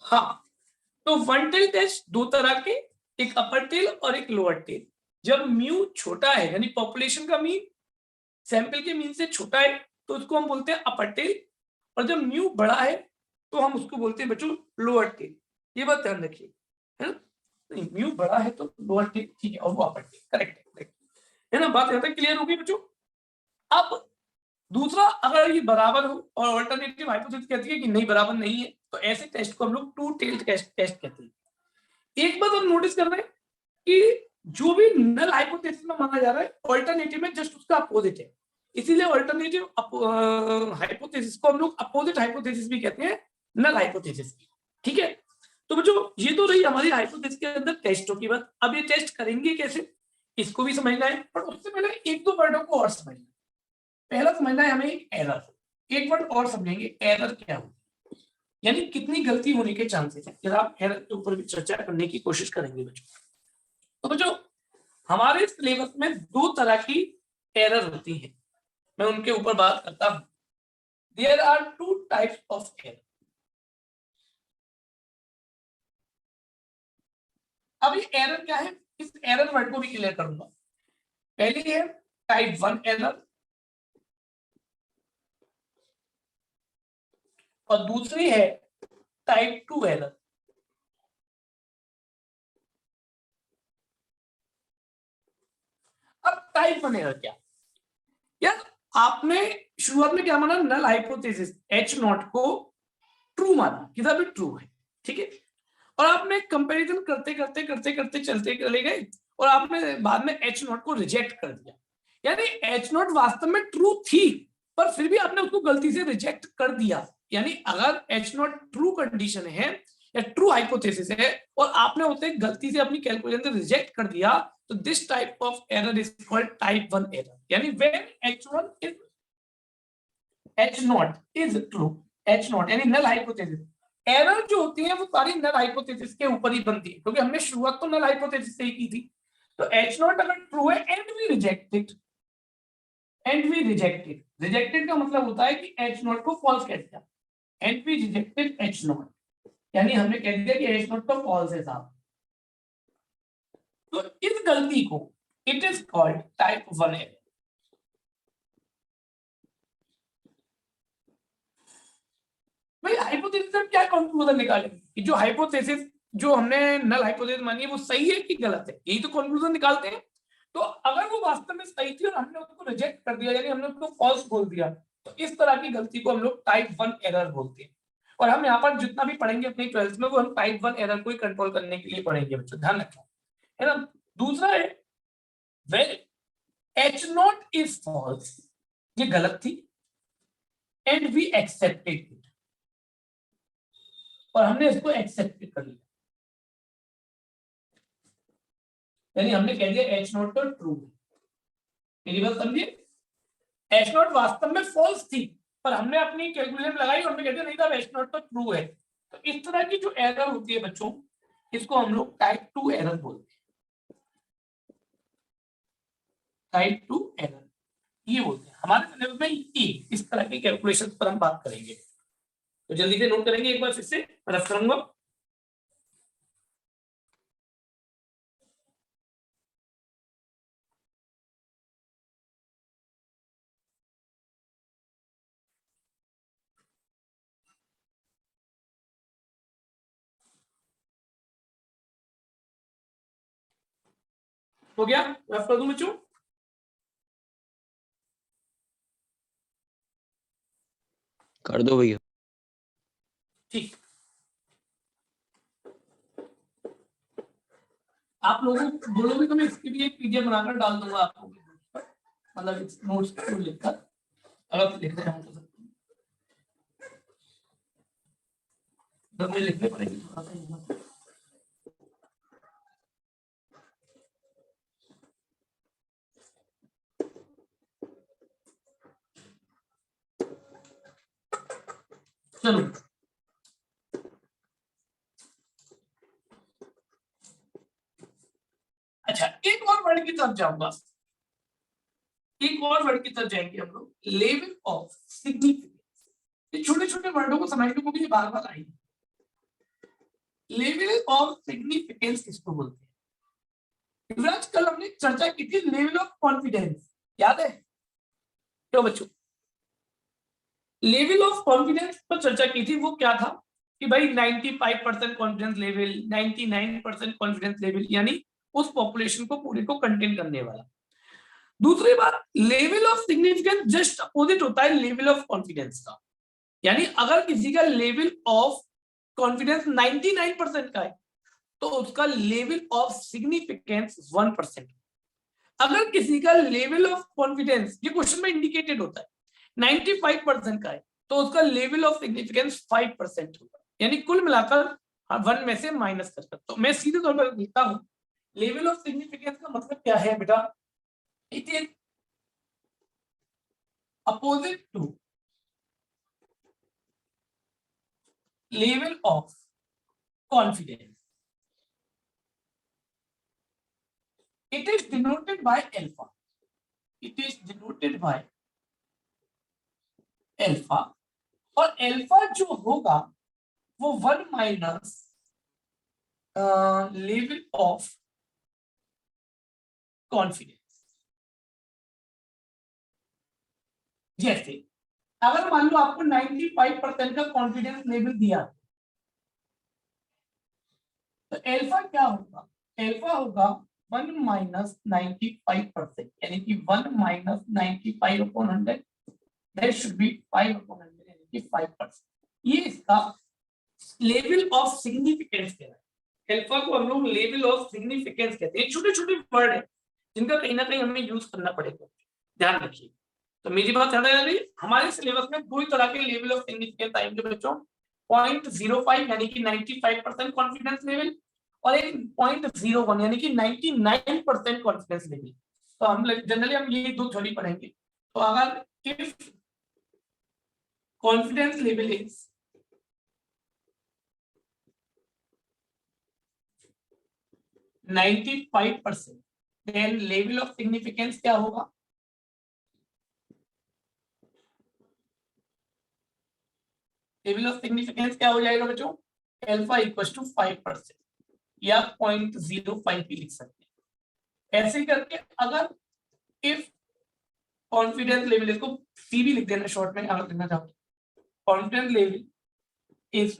हाँ, तो one tail test दो तरह के, एक अपर टेल और एक लोअर टेल। जब म्यू छोटा है यानी पॉपुलेशन का मीन सैंपल के मीन से छोटा है तो उसको हम बोलते हैं अपर टेल, और जब म्यू बड़ा है तो हम उसको बोलते हैं बच्चों लोअर टेल। ये बात ध्यान रखिए, है ना? नहीं, म्यू बड़ा है तो लोअर टेल ठीक है, और वो अपर टेल करेक्ट है ना? बात यहाँ तक क्लियर होगी बच्चों? अब दूसरा, अगर ये बराबर हो और अल्टरनेटिव हाइपोथेसिस कहती है कि नहीं बराबर नहीं है, तो ऐसे टेस्ट को हम लोग टू टेल्ड टेस्ट कहते हैं। एक बात हम नोटिस कर रहे हैं कि जो भी नल हाइपोथेसिस में माना जा रहा है, अल्टरनेटिव में जस्ट उसका अपोजिट है, इसीलिए अल्टरनेटिव हाइपोथेसिस को हम लोग अपोजिट हाइपोथेसिस भी कहते हैं, नल हाइपोथेसिस। ठीक है, तो बच्चों ये तो रही हमारी हाइपोथेसिस के अंदर टेस्टों की बात। अब ये टेस्ट करेंगे कैसे, इसको भी समझना है, पर उससे पहले एक दो वर्डों को और समझना है। पहला समझना है हमें एरर, एक वर्ड और समझेंगे, एरर क्या होती है, यानी कितनी गलती होने के चांसेस है। जरा आप एरर के ऊपर भी चर्चा करने की कोशिश करेंगे बच्चों। तो बच्चों हमारे सिलेबस में दो तरह की एरर होती है, मैं उनके ऊपर बात करता हूं। There are two types of error. अब ये एरर क्या है, इस एरर वर्ड को भी क्लियर करूंगा। पहली है टाइप 1 एरर, और दूसरी है टाइप 2 एरर। अब टाइप 1 एरर क्या, यार आपने शुरुआत में क्या माना, नल हाइपोथेसिस एच नॉट को ट्रू माना, किधर भी ट्रू है, ठीक है, और आपने कंपैरिजन करते करते करते करते चलते चले गए और आपने बाद में एच नॉट को रिजेक्ट कर दिया। यानी एच नॉट वास्तव में ट्रू थी, पर फिर भी आपने उसको गलती से रिजेक्ट कर दिया। यानी अगर एच नॉट ट्रू कंडीशन है या ट्रू हाइपोथेसिस है और आपने उसे गलती से अपनी कैलकुलेशन से रिजेक्ट कर दिया, तो this type of error is called type 1 error. यानी when H not is true, H not यानी नल हाइपोथेसिस, एरर जो होती है वो सारी नल हाइपोथेसिस के ऊपर ही बनती है, क्योंकि हमने शुरुआत तो नल हाइपोथेसिस से ही की थी। तो एच नॉट अगर ट्रू है and we reject it, rejected का मतलब होता है कि एच नॉट को फॉल्स कह दिया, and we rejected H not, यानी हमने कह दिया कि एच नॉट तो फॉल्स है साहब। तो इस गलती को it is called type 1 error. भाई हाइपोथेसिस हम क्या कंक्लूजन निकालेंगे कि जो हाइपोथेसिस जो हमने नल हाइपोथेसिस मानी है वो सही है कि गलत है, यही तो कंक्लूजन निकालते हैं। तो अगर वो वास्तव में सही थी और हमने उसको रिजेक्ट कर दिया, यानी हमने उसको फॉल्स बोल दिया, तो इस तरह की गलती को हम लोग टाइप 1 एरर बोलते हैं। और हम यहाँ पर जितना भी पढ़ेंगे अपनी 12th में, वो हम टाइप 1 एरर को ही कंट्रोल करने के लिए पढ़ेंगे बच्चों, ध्यान रखना है ना। दूसरा है when H not is false, ये गलत थी, एंड वी एक्सेप्टेड इट, और हमने इसको एक्सेप्ट कर लिया, यानी हमने कह दिया एच नॉट तो ट्रू है। मेरी बात समझिए, एच नॉट वास्तव में फॉल्स थी, पर हमने अपनी कैलकुलेशन लगाई और हमने कह दिया नहीं था एच नॉट तो ट्रू है। तो इस तरह की जो एरर होती है बच्चों, इसको हम लोग टाइप 2 एरर बोलते हैं, टाइप 2 एरर ये बोलते हैं। हमारे सिलेबस में ये इस तरह के कैलकुलेशन पर हम बात करेंगे, तो जल्दी से नोट करेंगे एक बार फिर से रफ करूंगा। हो गया, रफ कर दूं बच्चों? कर दो भैया। ठीक, आप लोगों बोलोगे तो मैं इसकी भी एक पीडीएफ बनाकर डाल दूंगा आपको, मतलब नोट्स को लिखकर, अगर लिखते हैं तो मुझे लिखने पड़ेगी थोड़ा सा। चलो अच्छा, एक और वर्ड की तरफ जाऊंगा, एक और वर्ड की तरफ जाएंगे हम लोग, लेवल ऑफ सिग्निफिकेंस। ये छोटे छोटे वर्डों को समझने को भी बार बार आएंगे। लेवल ऑफ सिग्निफिकेंस किसको बोलते हैं? युवराज कल हमने चर्चा की थी लेवल ऑफ कॉन्फिडेंस, याद है? तो बच्चों लेवल ऑफ कॉन्फिडेंस पर चर्चा की थी, वो क्या था कि भाई 95% कॉन्फिडेंस लेवल, 99% कॉन्फिडेंस लेवल, यानी उस पॉपुलेशन को पूरे को कंटेन करने वाला। दूसरी बात, level of significance just opposite होता है लेवल ऑफ कॉन्फिडेंस का, यानी अगर किसी का लेवल ऑफ कॉन्फिडेंस 99% का है तो उसका लेवल ऑफ सिग्निफिकेंस 1%। अगर किसी का लेवल ऑफ कॉन्फिडेंस, ये क्वेश्चन में इंडिकेटेड होता है, 95% का है तो उसका लेवल ऑफ सिग्निफिकेंस 5% होगा, यानी कुल मिलाकर 1 में से माइनस कर सकता। तो मैं सीधे तौर पर लिखता हूं लेवल ऑफ सिग्निफिकेंस का मतलब क्या है बेटा? It is opposite to level of confidence. It is denoted by alpha. It is denoted by alpha. और अल्फा जो होगा वो 1 माइनस लेवल ऑफ कॉन्फिडेंस। जैसे अगर मान लो आपको 95% का कॉन्फिडेंस लेवल दिया तो अल्फा क्या होगा? अल्फा होगा 1 माइनस 95%, यानी कि 1 minus 95 upon 100, that should be 5 upon 100, यानी कि 5%। ये इसका लेवल ऑफ सिग्निफिकेंस कहलाता है। अल्फा को हम लोग लेवल ऑफ सिग्निफिकेंस कहते हैं। छोटे छोटे वर्ड है जिनका कहीं ना कहीं हमें यूज करना पड़ेगा, ध्यान रखिए। तो मेरी बात ध्यान रखिए, हमारे सिलेबस में दो ही तरह के लेवल ऑफ सिग्निफिकेंस आएंगे बच्चों, 0.05 यानी कि 95% कॉन्फिडेंस लेवल, और एक 0.01 यानी कि 99% कॉन्फिडेंस लेवल। तो हम जनरली हम ये दो थ्योरी पढ़ेंगे। तो अगर if confidence level is 95%, then level of significance क्या होगा? लेवल ऑफ सिग्निफिकेंस क्या हो जाएगा बच्चों? अल्फा इक्वल टू 5% या 0.05 भी लिख सकते हैं। ऐसे करके अगर इफ कॉन्फिडेंस लेवल, इसको सी भी लिख देना शॉर्ट में अगर लिखना चाहो, confidence level is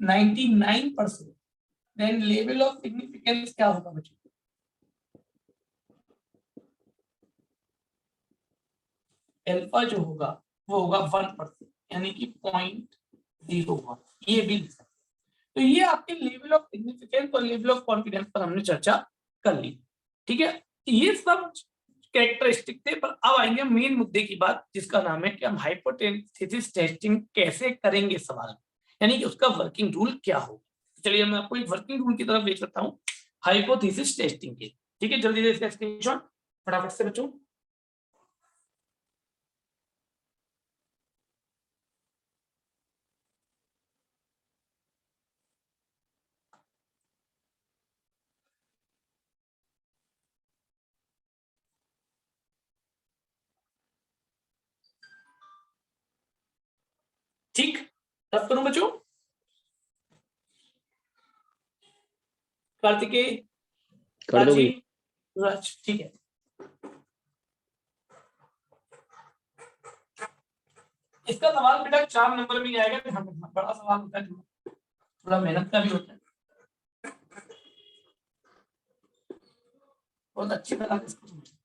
99%, then level of significance क्या होगा बच्चों? अल्फा जो होगा वो होगा 1%, यानी कि 0.01, ये भी लिख सकते हैं। तो ये आपके लेवल ऑफ सिग्निफिकेंस और लेवल ऑफ कॉन्फिडेंस पर हमने चर्चा कर ली, ठीक है। ये सब कैरेक्टरिस्टिक थे, पर अब आएंगे मेन मुद्दे की बात, जिसका नाम है कि हम हाइपोथेसिस टेस्टिंग कैसे करेंगे सवाल, यानी कि उसका वर्किंग रूल क्या होगा। चलिए मैं आपको एक वर्किंग रूल की तरफ ले चलता हूँ हाइपोथेसिस टेस्टिंग के, ठीक है। जल्दी से इसका स्क्रीनशॉट फटाफट से बच्चों। ठीक, तब करूं बच्चों? कार्तिकेय, कर दो भैया। राजीव, ठीक है। इसका सवाल बेटा 4 नंबर में ही आएगा, ध्यान रखना, बड़ा सवाल होता है, थोड़ा मेहनत का भी होता है, बहुत अच्छी तरह से इसको समझो।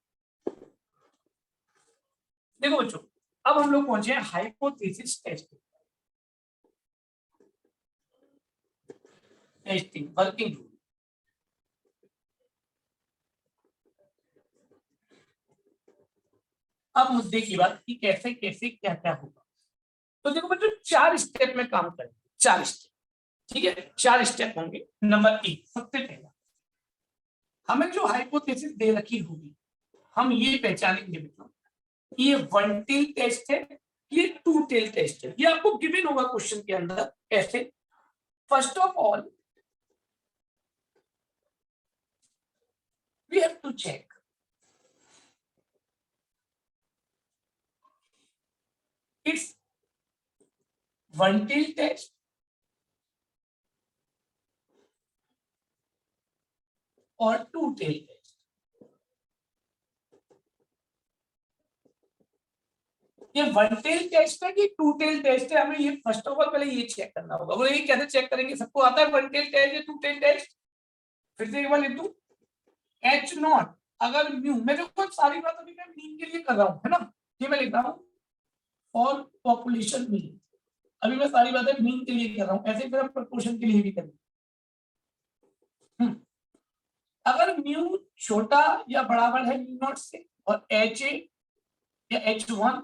देखो बच्चों, अब हम लोग पहुंचे हैं हाइपोथेसिस टेस्टिंग, वर्किंग रूल। अब मुद्दे की बात कि कैसे कैसे क्या क्या होगा। तो देखो बच्चों, 4 स्टेप में काम करेंगे, 4 स्टेप, ठीक है। 4 स्टेप होंगे। नंबर 1, सबसे पहला हमें जो हाइपोथेसिस दे रखी होगी, हम ये पहचानेंगे बच्चों, ये 1 टेल टेस्ट है, ये 2 टेल टेस्ट है। ये आपको गिवन होगा क्वेश्चन के अंदर ऐसे। First of all we have to check it's 1 tail test और टू टेल टेस्ट। ये वन टेल टेस्ट है कि टू टेल टेस्ट है, हमें ये फर्स्ट ऑफ ऑल पहले ये चेक करना होगा। वो ये कैसे चेक करेंगे? सबको आता है वन टेल टेस्ट या टू टेल टेस्ट? फिर से एक बार लिख दूं, एच नॉट अगर म्यू, मैं देखो सारी बात अभी मैं मीन के लिए कर रहा हूं, है ना, ये मैं लिख रहा हूं और पॉपुलेशन मीन, अभी मैं सारी बातें मीन के लिए कर रहा हूं, ऐसे फिर प्रोपोर्शन के लिए भी करेंगे। अगर म्यू छोटा या बराबर है म्यू नॉट से और एच ए या एच वन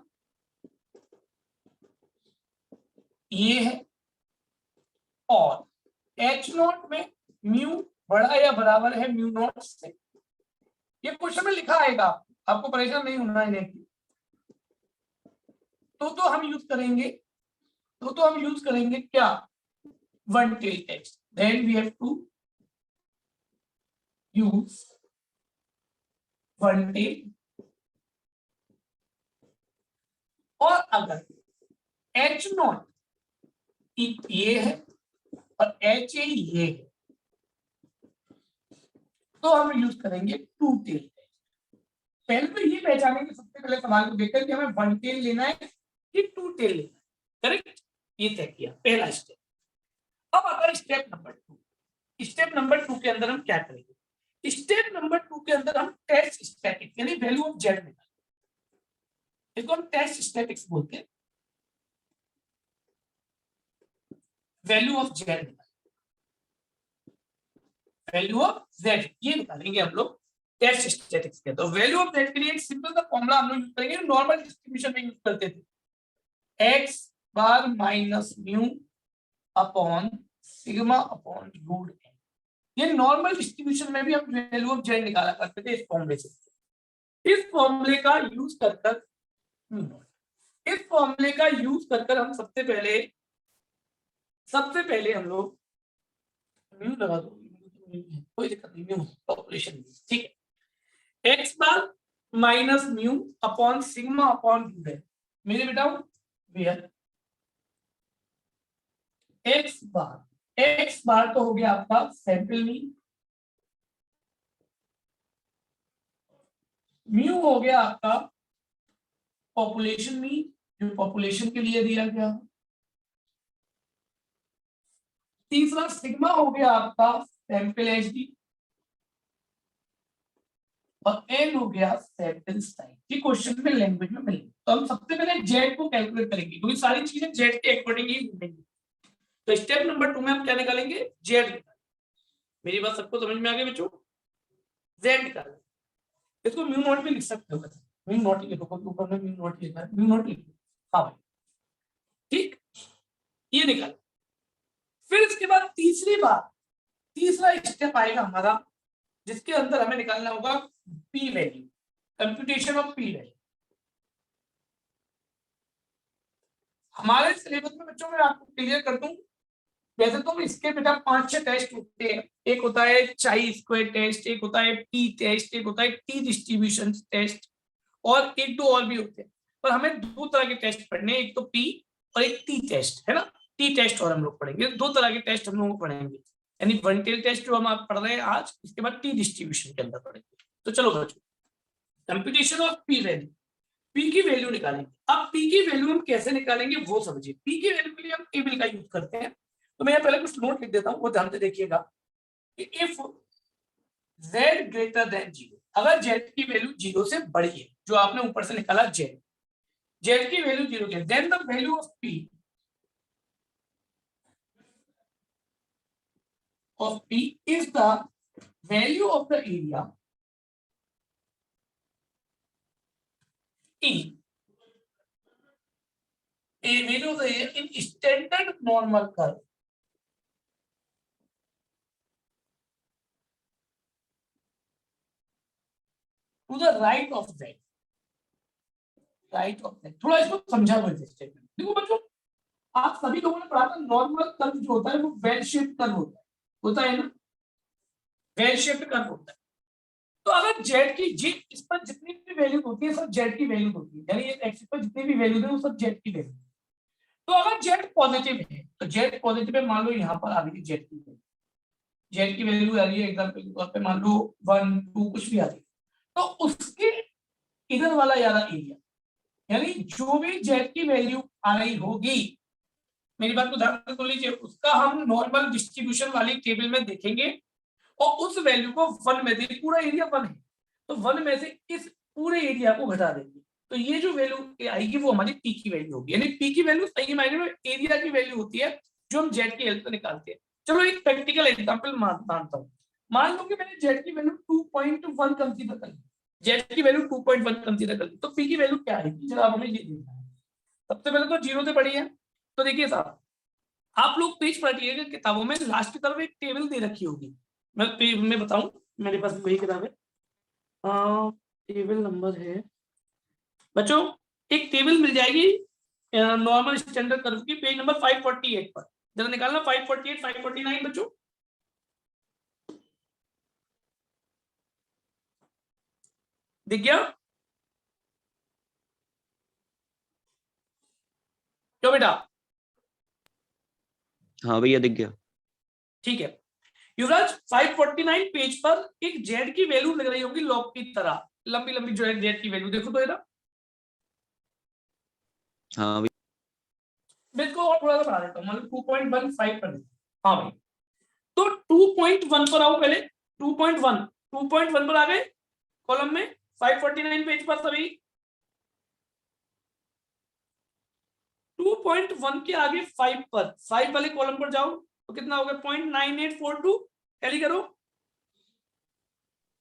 ये है, और एच नॉट में म्यू बड़ा या बराबर है म्यू नॉट से, ये क्वेश्चन में लिखा आएगा, आपको परेशान नहीं होना है। तो हम यूज करेंगे, तो हम यूज करेंगे क्या? One tail test. Then we have to use one tail, और अगर एच नॉट ये है और एच ए ये है तो हम यूज करेंगे टू टेल टेस्ट। पहले तो ये पहचानेंगे सबसे पहले सवाल को देखकर कि हमें वन टेल लेना है कि टू टेल लेना है, करेक्ट? ये तय किया पहला स्टेप। अब अगर step number two, step number two के अंदर हम क्या करेंगे? स्टेप नंबर टू के अंदर हम टेस्ट स्टैटिक यानी वैल्यू ऑफ जेड निकालेंगे। इसको हम टेस्ट स्टैटिक्स बोलते हैं, value of Z, value of Z ये निकालेंगे हम लोग टेस्ट स्टैटिक्स के। तो वैल्यू ऑफ जेड के लिए एक सिंपल सा फॉर्मूला हम लोग यूज करेंगे, नॉर्मल डिस्ट्रीब्यूशन में यूज करते थे, X bar minus mu upon sigma upon root N. ये नॉर्मल डिस्ट्रीब्यूशन में भी हम वैल्यू ऑफ जेड निकाला करते थे इस फॉर्मूले से। इस फॉर्मूले का यूज कर इस फॉर्मूले का यूज कर हम सबसे पहले हम लोग म्यू लगा दो, कोई दिक्कत नहीं, म्यू पॉपुलेशन, ठीक है। X bar minus mu upon sigma upon root N, मेरे बेटाओ वेयर एक्स बार तो हो गया आपका सैंपल मीन, म्यू हो गया आपका पॉपुलेशन मीन जो पॉपुलेशन के लिए दिया गया, तीसरा सिग्मा हो गया आपका सैंपल एचडी, और एन हो गया सैंपल साइज। ये क्वेश्चन में लैंग्वेज में मिलेंगे। तो हम सबसे पहले जेड को कैलकुलेट करेंगे क्योंकि सारी चीजें जेड के अकॉर्डिंग ही मिलेंगी। तो स्टेप नंबर 2 में हम क्या निकालेंगे? जेड। मेरी बात सबको समझ में आ गई बच्चों? जेड निकालेंगे, इसको म्यू नॉट भी लिख सकते हो, म्यू नॉट लिखो क्योंकि ऊपर में म्यू नॉट लिखा है, म्यू नॉट लिखो, हाँ भाई ठीक, ये निकाल। फिर इसके बाद तीसरा स्टेप आएगा हमारा जिसके अंदर हमें निकालना होगा P value, computation of P value. हमारे सिलेबस में बच्चों में आपको क्लियर कर दूं, वैसे तो इसके बेटा 5-6 टेस्ट होते हैं। एक होता है चाई स्क्वायर टेस्ट, एक होता है टी टेस्ट, एक होता है टी डिस्ट्रीब्यूशन टेस्ट, और एक दो और भी होते हैं। पर हमें दो तरह के टेस्ट पढ़ने हैं, एक तो पी और एक टी टेस्ट, है ना। टी टेस्ट और हम लोग पढ़ेंगे, दो तरह के टेस्ट हम लोग पढ़ेंगे, यानी वन टेल टेस्ट जो हम आप पढ़ रहे हैं आज, इसके बाद टी डिस्ट्रीब्यूशन के अंदर पढ़ेंगे। तो चलो बच्चों, computation of P value, P की वैल्यू निकालेंगे। अब पी की वैल्यू हम कैसे निकालेंगे वो समझिए। पी की वैल्यू के लिए हम टेबल का यूज करते हैं, तो मैं पहले कुछ नोट लिख देता हूं, वो ध्यान से देखिएगा। इफ z ग्रेटर देन 0, अगर z की वैल्यू 0 से बड़ी है, जो आपने ऊपर से निकाला z की वैल्यू 0 है, then the value of p is the value of the area in a value of the area in standard normal curve to the right of z, थोड़ा इसको समझा हुआ है स्टेटमेंट। देखो बच्चों, आप सभी लोगों ने पढ़ा था नॉर्मल कर्व जो होता है वो वेल शेप्ड कर्व होता है ना, वेल शेप्ड कर्व होता है। तो अगर जेड की जी इस पर जितनी भी वैल्यू होती है सब जेड की वैल्यू होती है, यानी ये एक्स पर जितनी भी वैल्यू है वो सब जेड की वैल्यू। तो अगर जेड पॉजिटिव है तो जेड पॉजिटिव है, मान लो यहाँ पर आ गई जेड की वैल्यू, जेड की वैल्यू आ रही है एग्जांपल के तौर पे मान लो 1 2 कुछ भी आ रही है, तो उसके इधर वाला ज्यादा एरिया, यानी जो भी जेड की वैल्यू आ रही होगी, मेरी बात को ध्यान से सुन लीजिए, उसका हम नॉर्मल डिस्ट्रीब्यूशन वाली टेबल में देखेंगे और उस वैल्यू को 1 में दे, पूरा एरिया 1 है तो 1 में से इस पूरे एरिया को घटा देंगे, तो ये जो वैल्यू आएगी वो हमारी पी की वैल्यू होगी। यानी पी की वैल्यू सही मायने में एरिया की वैल्यू होती है जो हम जेड की हेल्प से निकालते हैं। चलो एक प्रैक्टिकल एग्जांपल मानता हूँ, मान लो कि मैंने जेड की वैल्यू 2.1 कंसीडर कर ली, जेड की वैल्यू 2.1 कंसीडर कर ली, तो पी की वैल्यू क्या आएगी जरा हमें ये देखना है। सबसे पहले तो जीरो से बड़ी है, तो देखिए साहब आप लोग पेज पलटिएगा किताबों में, लास्ट की तरफ एक टेबल दे रखी होगी, मैं बताऊं, मेरे पास वही किताब है, टेबल नंबर है बच्चों, एक टेबल मिल जाएगी नॉर्मल स्टैंडर्ड कर्व की, पेज नंबर 548 पर, जरा निकालना 548 549 बच्चों, दिख गया क्यों बेटा? हाँ भैया दिख गया। ठीक है युवराज, 549 पेज पर एक जेड की वैल्यू लग रही होगी लॉग की तरह, लंबी लंबी जो है जेड की वैल्यू, देखो तो इधर, हाँ भैया। मैं इसको और थोड़ा सा बढ़ा देता हूँ, मतलब 2.15 कर देता हूँ। हाँ भाई, तो 2.1 पर आओ पहले, 2.1 पर आ गए कॉलम में 549 पेज पर सभी, 2.1 के आगे 5 पर, 5 वाले कॉलम पर जाओ तो कितना हो गया 0.9842, टैली करो।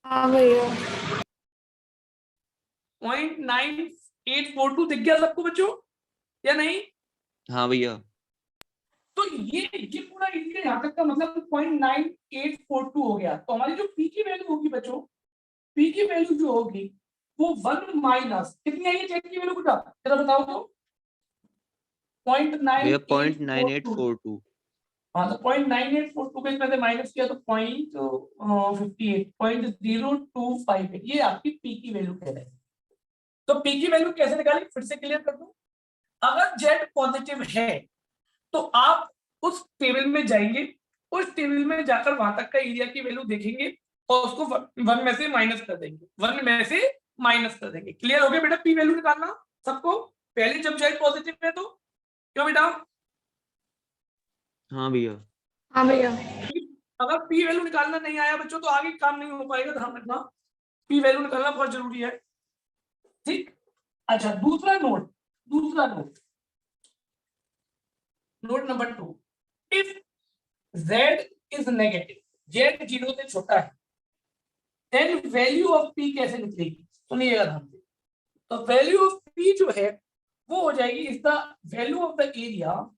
हाँ भैया। 0.9842 दिख गया सबको बच्चों या नहीं? हाँ भैया। तो ये पूरा एरिया यहाँ तक का मतलब 0.9842 हो गया, तो हमारी जो पी की वैल्यू होगी बच्चों, पी की वैल्यू जो होगी वो 1 माइनस कितनी आई है जेड की वैल्यू बेटा जरा बताओ तो, भैया 0.9842। 0.9842। हाँ तो 0.9842 को इसमें से माइनस किया तो 0.025 है, ये आपकी पी की वैल्यू कह रहे हैं। तो पी की वैल्यू कैसे निकाली फिर से क्लियर कर दूं, अगर जेड पॉजिटिव है तो आप उस टेबल में जाएंगे, उस टेबल में जाकर वहां तक का एरिया की वैल्यू देखेंगे और उसको 1 में से माइनस कर देंगे, 1 में से माइनस कर देंगे। क्लियर हो गया बेटा पी वैल्यू निकालना सबको, पहले जब जेड पॉजिटिव है तो, क्यों बेटा? हाँ भैया। हाँ भैया। अगर पी वैल्यू निकालना नहीं आया बच्चों तो आगे काम नहीं हो पाएगा, ध्यान रखना पी वैल्यू निकालना बहुत जरूरी है, ठीक। अच्छा दूसरा note, note number 2, if z is negative, z 0 से छोटा है, देन वैल्यू ऑफ p कैसे निकलेगी सुनिएगा ध्यान से। तो वैल्यू ऑफ p जो है वो हो जाएगी is the value of the area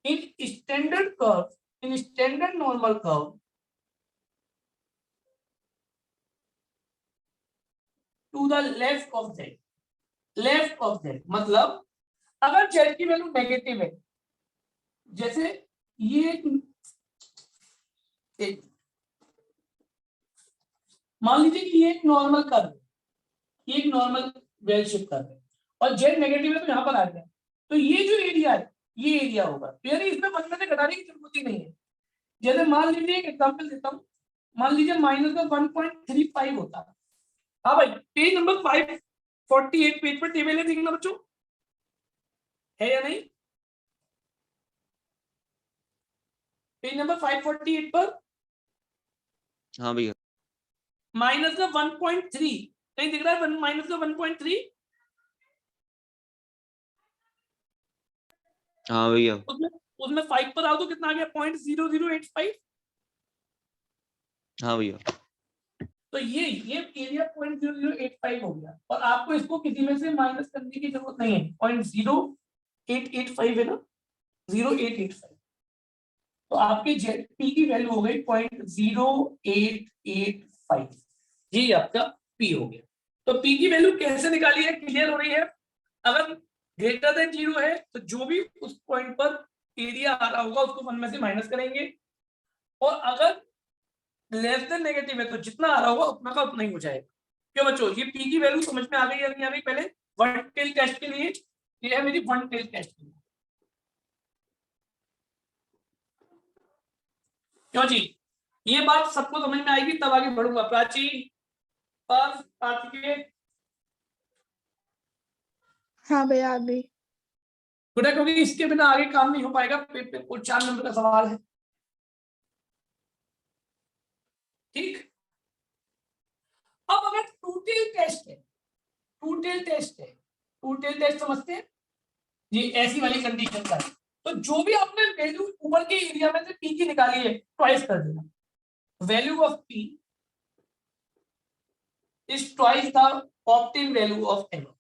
in standard curve, in standard normal curve to the left of z, left of z मतलब अगर z की वैल्यू नेगेटिव है, जैसे ये एक मान लीजिए कि ये एक नॉर्मल कर्व है, ये एक नॉर्मल वेल शेप कर्व है और z नेगेटिव है तो यहाँ पर आ गया, तो ये जो एरिया है ये एरिया होगा, तो यानी इसमें 1 में से घटाने की जरूरत ही नहीं है। जैसे मान लीजिए एक एग्जांपल देता हूँ, मान लीजिए माइनस का 1.35 होता है। हाँ भाई पेज नंबर 548 पेज पर टेबल है, देखना बच्चों है या नहीं, पेज नंबर 548 पर हाँ भैया। माइनस का 1.3 कहीं दिख रहा है, माइनस का 1.3, हाँ भैया। उसमें उसमें 5 पर आओ तो कितना आ गया 0.0085, हाँ भैया। तो ये एरिया 0.0085 हो गया और आपको इसको किसी में से माइनस करने की जरूरत नहीं है, 0.0885 है ना, 0885, तो आपकी जेड की वैल्यू हो गई 0.0885, ये आपका पी हो गया। तो पी की वैल्यू कैसे निकाली है क्लियर हो रही है, अगर ग्रेटर देन 0 है तो जो भी उस पॉइंट पर एरिया आ रहा होगा उसको 1 में से माइनस करेंगे, और अगर लेस देन नेगेटिव है तो जितना आ रहा होगा उतना का उतना ही हो जाएगा। क्यों बच्चों ये पी की वैल्यू समझ में आ गई या नहीं आ गई? पहले वन टेल टेस्ट के लिए ये है मेरी वन टेल टेस्ट, क्यों जी? ये बात सबको समझ में आएगी तब आगे बढ़ूंगा। प्राची, पास, कार्तिकेय, हाँ भैया आ गई। गुड, क्योंकि इसके बिना आगे काम नहीं हो पाएगा। पेपर को 4 नंबर का सवाल है। ठीक, अब अगर टू टेल टेस्ट है, टू टेल टेस्ट है, टू टेल टेस्ट समझते हैं ये ऐसी वाली कंडीशन का है। तो जो भी आपने वैल्यू ऊपर के एरिया में से पी की निकाली है, ट्वाइस कर देना। Value of P is twice the obtain value of error.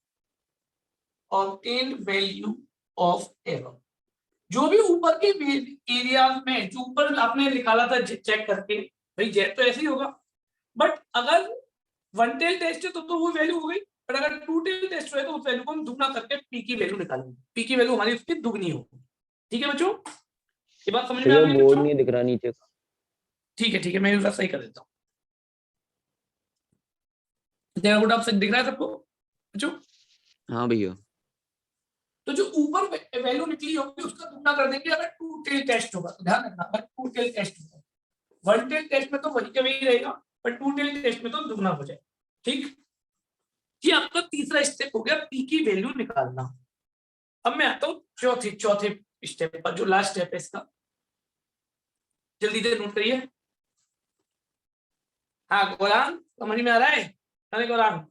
Obtain value of error, जो भी ऊपर के एरिया में जो ऊपर आपने निकाला था चेक करके, भाई जेड तो ऐसे ही होगा। बट अगर वन टेल टेस्ट है तो वो वैल्यू हो गई। बट अगर टू टेल टेस्ट है तो उस वैल्यू को हम दुगना करके पी की वैल्यू निकालेंगे। पी की वैल्यू हमारी उसकी दुगनी होगी। ठीक है बच्चों, ये बात समझ में आ भैया गई बोर्ड बच्चों? नहीं दिख रहा नीचे का। ठीक है, मैं उसका सही कर देता हूँ। आप दिख रहा है सबको बच्चों? हाँ भैया। तो जो ऊपर वैल्यू निकली होगी उसका दुगना कर देंगे अगर टू टेल टेस्ट होगा। तो ध्यान रखना, अगर टू टेल टेस्ट होगा, वन टेल टेस्ट में तो वही का वही रहेगा, पर टू टेल टेस्ट में तो दुगना हो जाए। ठीक, ये आपका तीसरा स्टेप हो गया पी की वैल्यू निकालना। अब मैं आता हूँ चौथे स्टेप पर, जो लास्ट स्टेप है इसका। जल्दी से नोट करिए। हाँ गौरांग, समझ में आ रहा है? अरे गौरांग,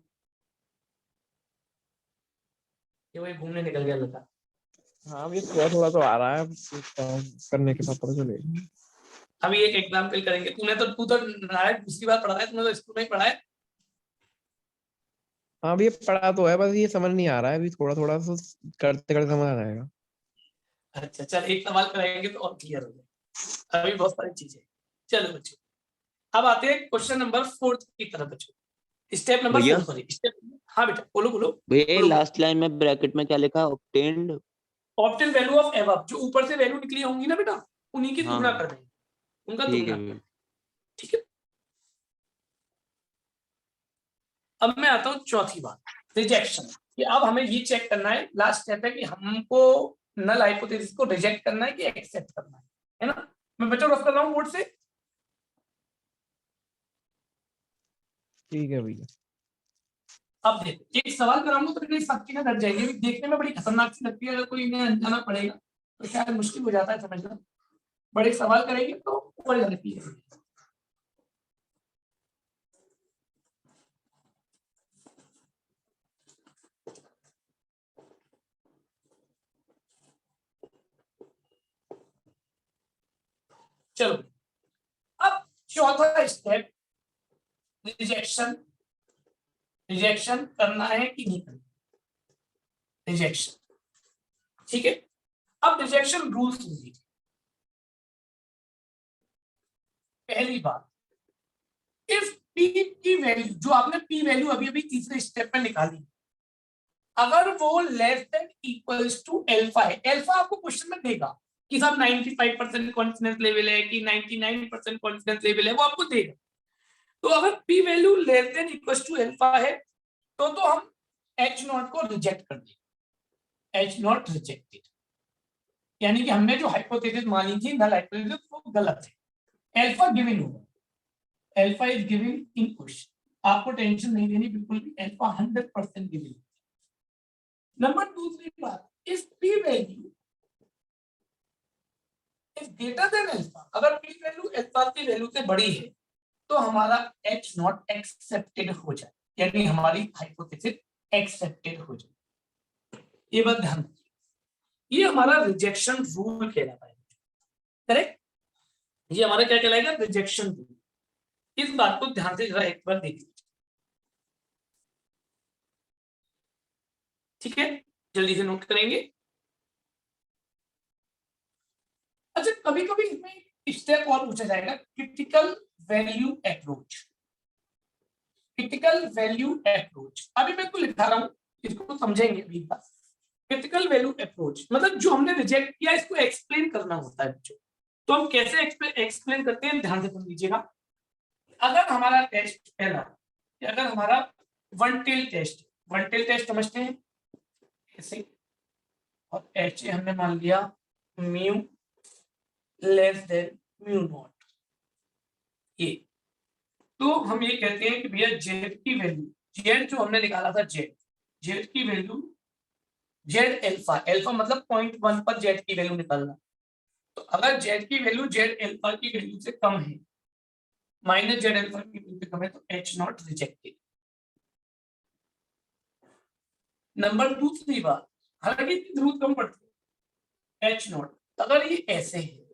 ये वही घूमने निकल गया लड़का। हाँ ये थोड़ा थोड़ा तो आ रहा है, करने के साथ पता चलेगा। अभी एक एग्जाम्पल करेंगे। तू तो नारायण दूसरी बार पढ़ा है, तुमने तो स्कूल में ही पढ़ा है। हाँ अभी ये पढ़ा तो है, बस ये समझ नहीं आ रहा है, अभी थोड़ा थोड़ा तो करते करते समझ आ जाएगा। अच्छा चल, एक सवाल कराएंगे तो और क्लियर हो जाए। अभी बहुत सारी चीजें। चलो बच्चों, अब आते हैं क्वेश्चन नंबर 4 की तरफ बच्चों। स्टेप नंबर भैया 4, सॉरी स्टेप। हाँ बेटा, बोलो बोलो। भैया लास्ट लाइन में ब्रैकेट में क्या लिखा है? Obtained. Obtain value of above, जो ऊपर से वैल्यू निकली होंगी ना बेटा, उन्हीं की हाँ दुगना हाँ कर देंगे, उनका ठीक है दुगना। भैया। ठीक है, अब मैं आता हूँ चौथी बात, रिजेक्शन। कि अब हमें ये चेक करना है, लास्ट स्टेप है कि हमको नल हाइपोथेसिस को रिजेक्ट करना है कि एक्सेप्ट करना है ना? मैं बच्चों रफ कर रहा हूँ बोर्ड से। ठीक है भैया। अब देखो, एक सवाल कराऊंगा तो मेरी सब चीजें डर जाएगी। देखने में बड़ी खतरनाक सी लगती है, अगर कोई इन्हें अनजाना पड़ेगा तो शायद मुश्किल हो जाता है समझना। बड़े सवाल करेंगे तो ऊपर जाती है। चलो, अब चौथा स्टेप, रिजेक्शन। रिजेक्शन करना है कि नहीं करना? रिजेक्शन, ठीक है। अब रिजेक्शन रूल्स लीजिए। पहली बात, इफ पी की वैल्यू, जो आपने पी वैल्यू अभी अभी तीसरे स्टेप में निकाली, अगर वो less than equals to alpha है। अल्फा आपको क्वेश्चन में देगा कि साहब 95% कॉन्फिडेंस लेवल है कि 99% कॉन्फिडेंस लेवल है, वो आपको देगा। तो अगर P value less than equals to alpha है तो हम एच नॉट को रिजेक्ट कर देंगे। एच नॉट रिजेक्टेड, यानी कि हमने जो हाइपोथेसिस मानी थी नल हाइपोथेसिस, वो गलत है। अल्फा गिवन होगा, alpha is given in question. आपको टेंशन नहीं लेनी बिल्कुल भी, अल्फा 100% गिवन। नंबर दूसरी बात, इस P value is greater than alpha, अगर पी वैल्यू अल्फा की वैल्यू से बड़ी है तो हमारा एच नॉट एक्सेप्टेड हो जाए, यानी हमारी हाइपोथेसिस एक्सेप्टेड हो जाए। ये बात ध्यान रखिए, ये हमारा रिजेक्शन रूल कहलाता है। करेक्ट, ये हमारा क्या कहलाएगा? Rejection rule. इस बात को ध्यान से जरा एक बार देख लीजिए। ठीक है, जल्दी से नोट करेंगे। अच्छा, कभी कभी इसमें स्टेप और पूछा जाएगा, critical value approach. Critical value approach अभी मैं इसको लिखा रहा हूं, इसको समझेंगे अभी बात। क्रिटिकल वैल्यू अप्रोच मतलब जो हमने रिजेक्ट किया इसको एक्सप्लेन करना होता है बच्चों। तो हम कैसे एक्सप्लेन करते हैं, ध्यान से सुन लीजिएगा। अगर हमारा टेस्ट पहला, अगर हमारा वन टेल टेस्ट समझते हैं ऐसे, और एच हमने मान लिया mu less than mu naught. ये तो हम ये कहते हैं कि भैया जेड की वैल्यू, जेड जो हमने निकाला था जेड की वैल्यू जेड एल्फा, एल्फा मतलब 0.1 पर जेड की वैल्यू निकालना। तो अगर जेड की वैल्यू जेड एल्फा की वैल्यू से कम है, माइनस जेड एल्फा की वैल्यू से कम है, तो एच नॉट रिजेक्टेड। नंबर दूसरी बात, हालांकि इसकी जरूरत कम पड़ती है, एच नॉट अगर ये ऐसे है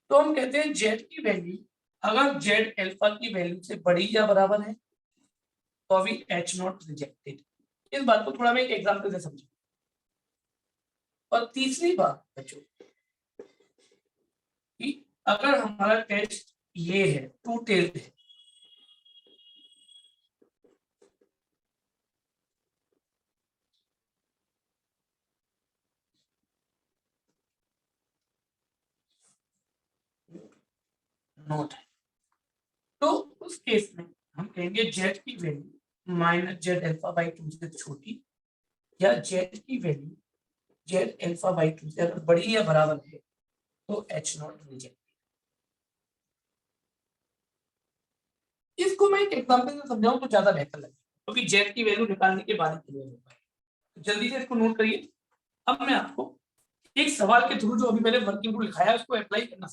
तो हम कहते हैं जेड की वैल्यू अगर जेड एल्फा की वैल्यू से बड़ी या बराबर है तो अभी एच नॉट रिजेक्टेड। इस बात को थोड़ा मैं एक एग्जांपल से समझू। और तीसरी बात बच्चों कि अगर हमारा टेस्ट ये है, टू टेल्ड है, नोट है, तो उस केस में हम कहेंगे जेड की value minus Z alpha by 2 से छोटी, या जेड की वैल्यू जेड एल्फा बाई 2 से अगर बड़ी या बराबर है तो एच नॉट रिजेक्टेड। इसको मैं एक एग्जांपल से समझाऊं तो ज्यादा बेहतर लगेगा, क्योंकि जेड की वैल्यू निकालने के बाद ही क्लियर हो पाएगा। जल्दी से इसको नोट करिए। अब मैं आपको एक सवाल के थ्रू जो अभी मैंने वर्किंग रूल लिखाया है उसको अप्लाई करना